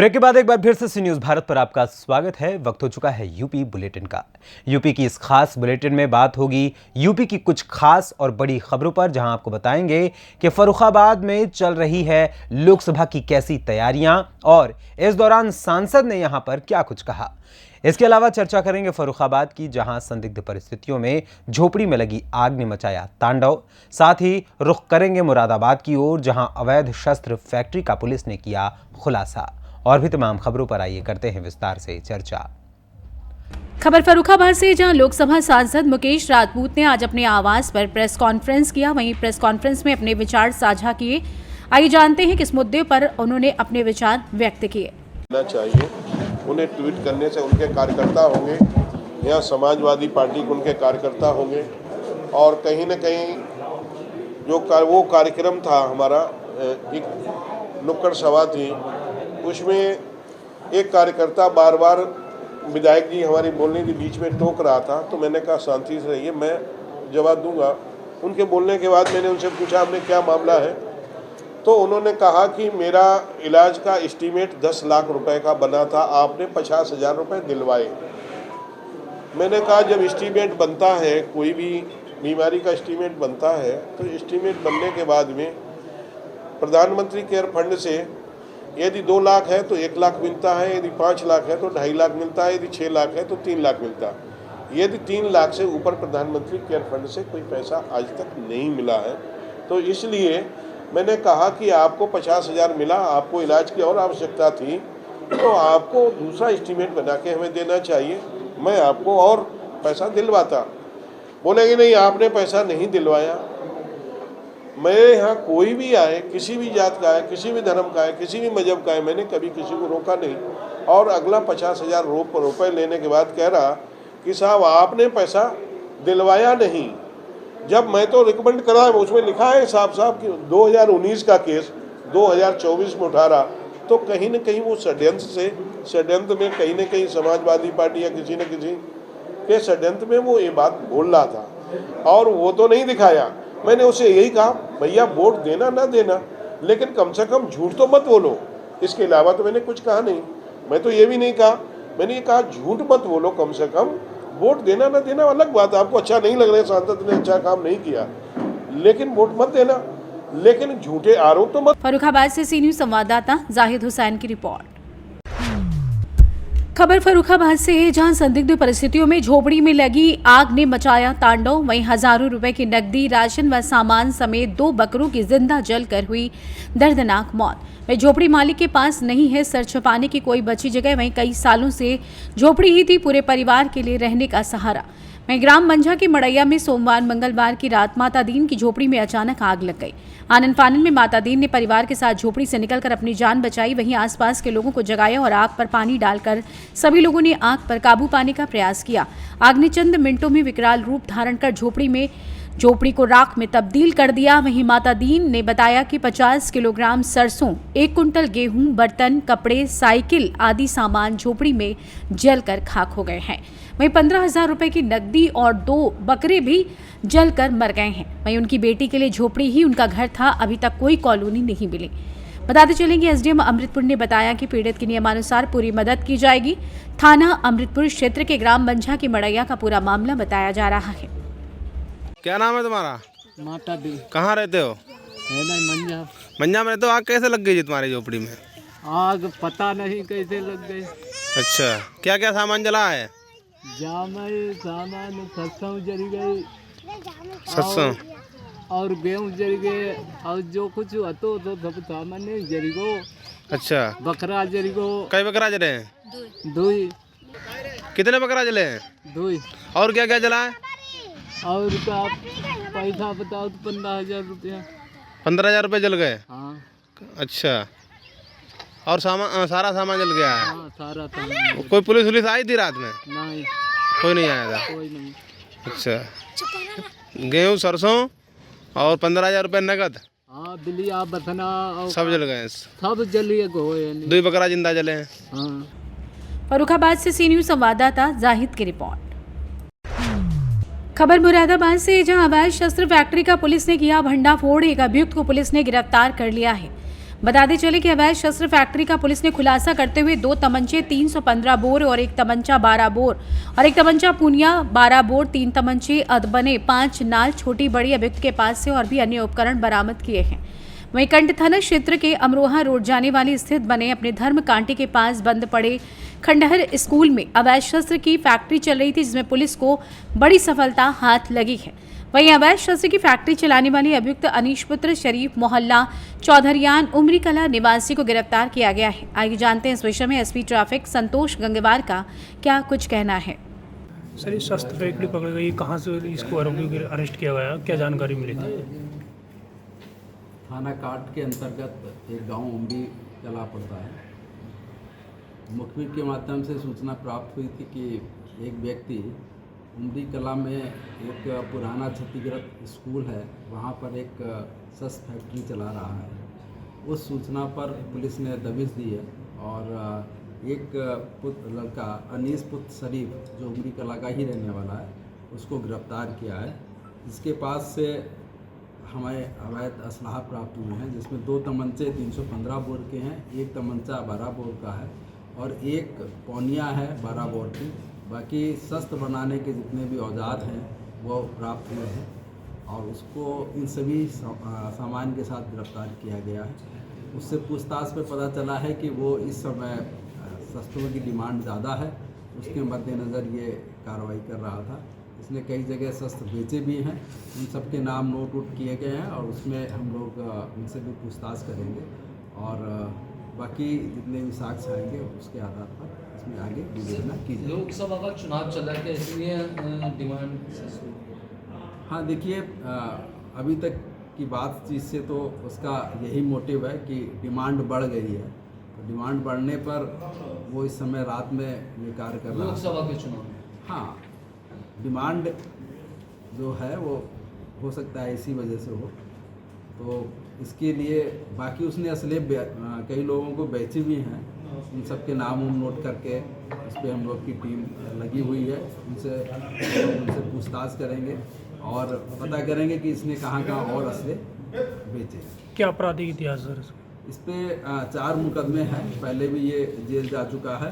Break के बाद एक बार फिर से सी न्यूज़ भारत पर आपका स्वागत है। वक्त हो चुका है यूपी बुलेटिन का। यूपी की इस खास बुलेटिन में बात होगी यूपी की कुछ खास और बड़ी खबरों पर, जहां आपको बताएंगे कि फर्रुखाबाद में चल रही है लोकसभा की कैसी तैयारियां और इस दौरान सांसद ने यहां पर क्या कुछ कहा। इसके अलावा चर्चा करेंगे फर्रुखाबाद की, जहां संदिग्ध परिस्थितियों में झोपड़ी में लगी आग ने मचाया तांडव। साथ ही रुख करेंगे मुरादाबाद की ओर, जहां अवैध शस्त्र फैक्ट्री का पुलिस ने किया खुलासा। और भी तमाम खबरों पर आइए करते हैं विस्तार से चर्चा। खबर फर्रुखाबाद से, जहां लोकसभा सांसद मुकेश राजपूत ने आज अपने आवास पर प्रेस कॉन्फ्रेंस किया। वहीं प्रेस कॉन्फ्रेंस में अपने विचार साझा किए। आइए जानते हैं किस मुद्दे पर उन्होंने अपने विचार व्यक्त किए। चाहिए उन्हें ट्वीट करने से उनके कार्यकर्ता होंगे या समाजवादी पार्टी के उनके कार्यकर्ता होंगे, और कहीं न कहीं जो वो कार्यक्रम था हमारा, एक नुक्कड़ सभा थी, उसमें एक कार्यकर्ता बार बार विधायक जी हमारी बोलने के बीच में टोक रहा था। तो मैंने कहा शांति से रहिए, मैं जवाब दूंगा। उनके बोलने के बाद मैंने उनसे पूछा हमने क्या मामला है, तो उन्होंने कहा कि मेरा इलाज का एस्टीमेट 10 लाख रुपए का बना था, आपने 50,000 रुपये दिलवाए। मैंने कहा जब एस्टीमेट बनता है, कोई भी बीमारी का एस्टीमेट बनता है, तो एस्टीमेट बनने के बाद में प्रधानमंत्री केयर फंड से यदि 2 लाख है तो 1 लाख मिलता है, यदि 5 लाख है तो 2.5 लाख मिलता है, यदि 6 लाख है तो 3 लाख मिलता है। यदि 3 लाख से ऊपर प्रधानमंत्री केयर फंड से कोई पैसा आज तक नहीं मिला है, तो इसलिए मैंने कहा कि आपको 50,000 मिला, आपको इलाज की और आवश्यकता थी, तो आपको दूसरा एस्टीमेट बना के हमें देना चाहिए, मैं आपको और पैसा दिलवाता। बोलेंगे नहीं आपने पैसा नहीं दिलवाया। मेरे यहाँ कोई भी आए, किसी भी जात का है, किसी भी धर्म का है, किसी भी मजहब का है, मैंने कभी किसी को रोका नहीं। और अगला 50,000 रुपये लेने के बाद कह रहा कि साहब आपने पैसा दिलवाया नहीं। जब मैं तो रिकमेंड करा, उसमें लिखा है साफ साफ कि 2019 का केस 2024 में उठा रहा, तो कहीं न कहीं वो षड्यंत्र में कहीं न कहीं समाजवादी पार्टी या किसी न किसी के षड्यंत्र में वो ये बात बोल रहा था, और वो तो नहीं दिखाया। मैंने उसे यही कहा भैया वोट देना ना देना, लेकिन कम से कम झूठ तो मत बोलो। इसके अलावा तो मैंने कुछ कहा नहीं। मैं तो ये भी नहीं कहा, मैंने ये कहा झूठ मत बोलो, कम से कम वोट देना ना देना अलग बात है, आपको अच्छा नहीं लग रहा है, सांसद ने अच्छा काम नहीं किया, लेकिन वोट मत देना, लेकिन झूठे आरोप तो मत। फर्रुखाबाद से सी न्यूज़ संवाददाता जाहिद हुसैन की रिपोर्ट। खबर फर्रुखाबाद से है, जहां संदिग्ध परिस्थितियों में झोपड़ी में लगी आग ने मचाया तांडव। वहीं हजारों रुपए की नकदी, राशन व सामान समेत 2 बकरों की जिंदा जलकर हुई दर्दनाक मौत। वहीं झोपड़ी मालिक के पास नहीं है सर छुपाने की कोई बची जगह। वहीं कई सालों से झोपड़ी ही थी पूरे परिवार के लिए रहने का सहारा। वहीं ग्राम मंझा के मड़ैया में सोमवार मंगलवार की रात माता दीन की झोपड़ी में अचानक आग लग गई। आनन फानन में माता दीन ने परिवार के साथ झोपड़ी से निकलकर अपनी जान बचाई। वहीं आसपास के लोगों को जगाया और आग पर पानी डालकर सभी लोगों ने आग पर काबू पाने का प्रयास किया। आग ने चंद मिनटों में विकराल रूप धारण कर झोपड़ी को राख में तब्दील कर दिया। वहीं माता दीन ने बताया कि 50 किलोग्राम सरसों, 1 कुंटल गेहूं, बर्तन, कपड़े, साइकिल आदि सामान झोपड़ी में जलकर खाक हो गए हैं। वहीं 15,000 रुपए की नकदी और 2 बकरे भी जलकर मर गए हैं। वहीं उनकी बेटी के लिए झोपड़ी ही उनका घर था, अभी तक कोई कॉलोनी नहीं मिली। बताते चलेंगे एसडीएम अमृतपुर ने बताया कि पीड़ित की नियमानुसार पूरी मदद की जाएगी। थाना अमृतपुर क्षेत्र के ग्राम मंझा की मड़ैया का पूरा मामला बताया जा रहा है। क्या नाम है तुम्हारा? माता दी। कहाँ रहते हो? है ना मंझा। मंझा में रहते हो। आग कैसे लग गई जी तुम्हारी झोपड़ी में? आग पता नहीं कैसे लग गई। अच्छा, क्या क्या सामान जला है? जामल सामान सरसों जल गई, सरसों और गेहूँ जल गए, और जो कुछ हतो तो सब सामान जल गो। अच्छा, बकरा जल गो। कई बकरा जले हैं? 2। कितने बकरा जले हैं? 2। और क्या क्या जला है? और का पैसा बताओ तो 15,000 रुपया। 15,000 रुपये जल गए? हाँ। अच्छा, और सारा सामान जल गया है? हाँ, सारा सामान। कोई पुलिस आई थी रात में? नहीं, कोई नहीं आया था? कोई नहीं। अच्छा, गेहूँ, सरसों और 15,000 रुपये नगद? हाँ, बिलिया बथना और सब जल गए? सब जलिए गो। 2 बकरा जिंदा जले हैं। हाँ। फर्रुखाबाद से सी न्यूज़ संवाददाता जाहिद की रिपोर्ट। खबर मुरादाबाद से, जहां अवैध शस्त्र फैक्ट्री का पुलिस ने किया भंडाफोड़। एक अभियुक्त को पुलिस ने गिरफ्तार कर लिया है। बताते चले कि अवैध शस्त्र फैक्ट्री का पुलिस ने खुलासा करते हुए 2 तमंचे 315 बोर और 1 तमंचा 12 बोर और 1 तमंचा पुनिया 12 बोर 3 तमंचे अधबने 5 नाल छोटी बड़ी अभियुक्त के पास से और भी अन्य उपकरण बरामद किए हैं। वहीं कंड थाना क्षेत्र के अमरोहा रोड जाने वाली स्थित बने अपने धर्म कांटे के पास बंद पड़े खंडहर स्कूल में अवैध शस्त्र की फैक्ट्री चल रही थी, जिसमें पुलिस को बड़ी सफलता हाथ लगी है। वहीं अवैध शस्त्र की फैक्ट्री चलाने वाले अभियुक्त अनीश पुत्र शरीफ मोहल्ला चौधरियान उमरी कला निवासी को गिरफ्तार किया गया है। आइए जानते हैं इस विषय में एसपी ट्रैफिक संतोष गंगवार का क्या कुछ कहना है। सर, ये शस्त्र फैक्ट्री पकड़ गई, कहाँ से इसको आरोपी को अरेस्ट किया गया, क्या जानकारी मिली थी? थाना काट के अंतर्गत एक गांव उमरी कला पड़ता है। मुखबिर के माध्यम से सूचना प्राप्त हुई थी कि एक व्यक्ति उमरी कला में एक पुराना क्षतिग्रस्त स्कूल है, वहां पर एक शस्त्र फैक्ट्री चला रहा है। उस सूचना पर पुलिस ने दबिश दी है और एक लड़का अनीस पुत्र शरीफ जो उमरी कला का ही रहने वाला है, उसको गिरफ्तार किया है। इसके पास से हमें अवैध असलाह प्राप्त हुए हैं, जिसमें 2 तमंचे 315 बोर के हैं, 1 तमंचा 12 बोर का है और 1 पौनिया है 12 बोर की। बाकी शस्त्र बनाने के जितने भी औजार हैं वो प्राप्त हुए हैं और उसको इन सभी सामान के साथ गिरफ्तार किया गया है। उससे पूछताछ में पता चला है कि वो इस समय शस्त्रों की डिमांड ज़्यादा है, उसके मद्देनज़र ये कार्रवाई कर रहा था। इसने कई जगह शस्त्र बेचे भी हैं, उन सब के नाम नोट आउट किए गए हैं और उसमें हम लोग उनसे भी पूछताछ करेंगे और बाकी जितने भी साक्ष्य आएंगे उसके आधार पर इसमें आगे विवेचना की जाएगी। लोकसभा का चुनाव चल रहा है, इसलिए डिमांड। हाँ, देखिए, अभी तक की बातचीत से तो उसका यही मोटिव है कि डिमांड बढ़ गई है। तो डिमांड बढ़ने पर वो इस समय रात में ये कार्य कर रहा है। लोकसभा के चुनाव में हाँ, डिमांड जो है वो हो सकता है इसी वजह से हो, तो इसके लिए बाकी उसने असले कई लोगों को बेचे भी हैं। उन सब के नाम नोट करके उस पर हम लोग की टीम लगी हुई है। उनसे पूछताछ करेंगे और पता करेंगे कि इसने कहाँ और असले बेचे। क्या आपराधिक इतिहास सर? इस पे 4 मुकदमे हैं, पहले भी ये जेल जा चुका है,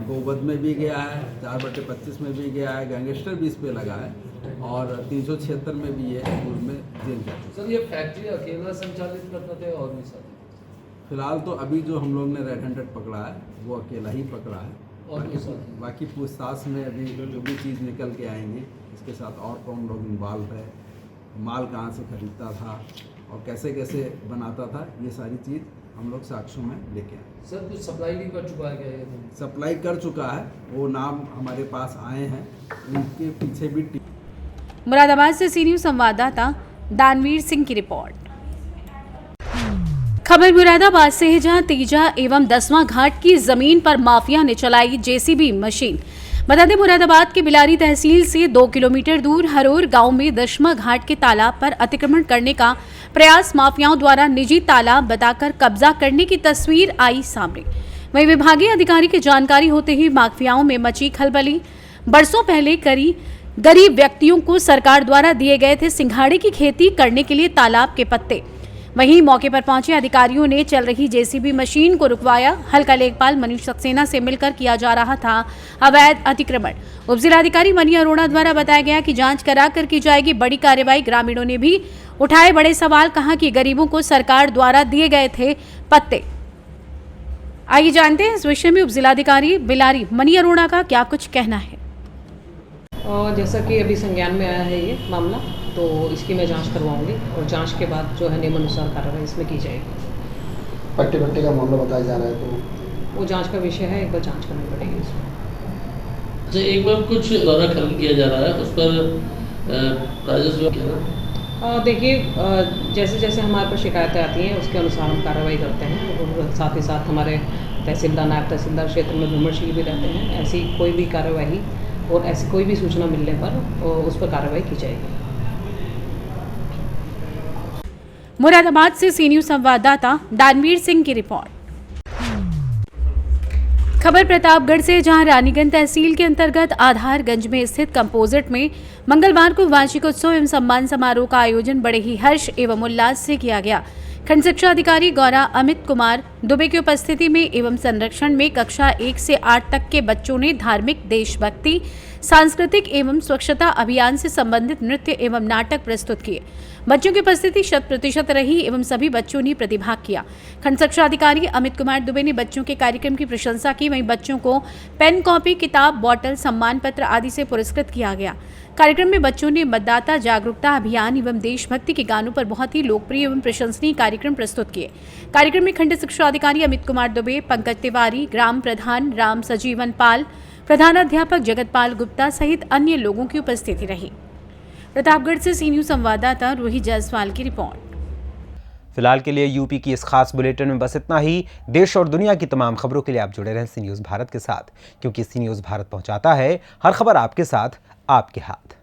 गोवध में भी गया है, 4/25 में भी गया है, गैंगस्टर भी इस पे लगा है और 376 में भी ये पूर्व में जेल जा चुका है। सर, ये फैक्ट्री अकेला संचालित करते थे और भी साथी? फिलहाल तो अभी जो हम लोग ने रेड हैंडेड पकड़ा है वो अकेला ही पकड़ा है और भी साथी? बाकी पूछताछ में अभी जो भी चीज़ निकल के आएंगी, इसके साथ और कौन लोग इन्वॉल्व है, माल कहाँ से खरीदता था और कैसे कैसे बनाता था, ये सारी चीज़ हम लोग साक्ष्यों में लेके आए। सर, कुछ सप्लाई भी कर चुका है क्या ये? सप्लाई कर चुका है, वो नाम हमारे पास आए हैं, उनके पीछे भी मुरादाबाद से सी न्यूज़ संवाददाता दानवीर सिंह की रिपोर्ट। खबर मुरादाबाद से है, जहां तीजा एवं 10वां घाट की जमीन पर माफिया ने चलाई जेसीबी मशीन। बता दें, मुरादाबाद के बिलारी तहसील से 2 किलोमीटर दूर हरोर गांव में 10वां घाट के तालाब पर अतिक्रमण करने का प्रयास माफियाओं द्वारा निजी तालाब बताकर कब्जा करने की तस्वीर आई सामने। वहीं विभागीय अधिकारी की जानकारी होते ही माफियाओं में मची खलबली। बरसों पहले गरीब व्यक्तियों को सरकार द्वारा दिए गए थे सिंघाड़े की खेती करने के लिए तालाब के पत्ते। वहीं मौके पर पहुंचे अधिकारियों ने चल रही जेसीबी मशीन को रुकवाया। हल्का लेखपाल मनीष सक्सेना से मिलकर किया जा रहा था अवैध अतिक्रमण। उप जिलाधिकारी मनी अरोड़ा द्वारा बताया गया कि जांच कराकर की जाएगी बड़ी कार्रवाई। ग्रामीणों ने भी उठाए बड़े सवाल, कहा कि गरीबों को सरकार द्वारा दिए गए थे पत्ते। आइए जानते हैं इस विषय में उप जिलाधिकारी बिलारी मनी अरोड़ा का क्या कुछ कहना है। और जैसा कि अभी संज्ञान में आया है ये मामला, तो इसकी मैं जांच करवाऊंगी और जांच के बाद जो है नियमानुसार कार्रवाई इसमें की जाएगी। पट्टे का मामला बताया जा रहा है, तो वो जांच का विषय है, एक बार जांच करनी पड़ेगी इसमें। अच्छा, एक बार कुछ दौरा खनन किया जा रहा है, उस पर राजस्व क्या? देखिए, जैसे जैसे हमारे पर शिकायतें आती हैं उसके अनुसार हम कार्रवाई करते हैं और साथ ही साथ हमारे तहसीलदार नायब तहसीलदार क्षेत्र में भ्रमणशील भी रहते हैं। ऐसी कोई भी कार्यवाही और ऐसी कोई भी सूचना मिलने पर उस पर कार्रवाई की जाएगी। मुरादाबाद से सी न्यूज़ संवाददाता दानवीर सिंह की रिपोर्ट। खबर प्रतापगढ़ से, जहां रानीगंज तहसील के अंतर्गत आधारगंज में स्थित कंपोजिट में मंगलवार को वार्षिक उत्सव एवं सम्मान समारोह का आयोजन बड़े ही हर्ष एवं उल्लास से किया गया। खंड शिक्षा अधिकारी गौरा अमित कुमार दुबे की उपस्थिति में एवं संरक्षण में कक्षा 1 से 8 तक के बच्चों ने धार्मिक, देशभक्ति, सांस्कृतिक एवं स्वच्छता अभियान से संबंधित नृत्य एवं नाटक प्रस्तुत किए। बच्चों की उपस्थिति 100% रही एवं सभी बच्चों ने प्रतिभाग किया। खंड शिक्षा अधिकारी अमित कुमार दुबे ने बच्चों के कार्यक्रम की प्रशंसा की। वहीं बच्चों को पेन, कॉपी, किताब, बॉटल, सम्मान पत्र आदि से पुरस्कृत किया गया। कार्यक्रम में बच्चों ने मतदाता जागरूकता अभियान एवं देशभक्ति के गानों पर बहुत ही लोकप्रिय एवं प्रशंसनीय कार्यक्रम प्रस्तुत किए। कार्यक्रम में खंड शिक्षा अधिकारी अमित कुमार दुबे, पंकज तिवारी, ग्राम प्रधान राम सजीवन पाल, प्रधानाध्यापक जगतपाल गुप्ता सहित अन्य लोगों की उपस्थिति रही। प्रतापगढ़ से सी न्यूज़ संवाददाता रोहित जायसवाल की रिपोर्ट। फिलहाल के लिए यूपी की इस खास बुलेटिन में बस इतना ही। देश और दुनिया की तमाम खबरों के लिए आप जुड़े रहें सी न्यूज़ भारत के साथ, क्योंकि सी न्यूज़ भारत पहुंचाता है हर खबर आपके साथ, आपके हाथ।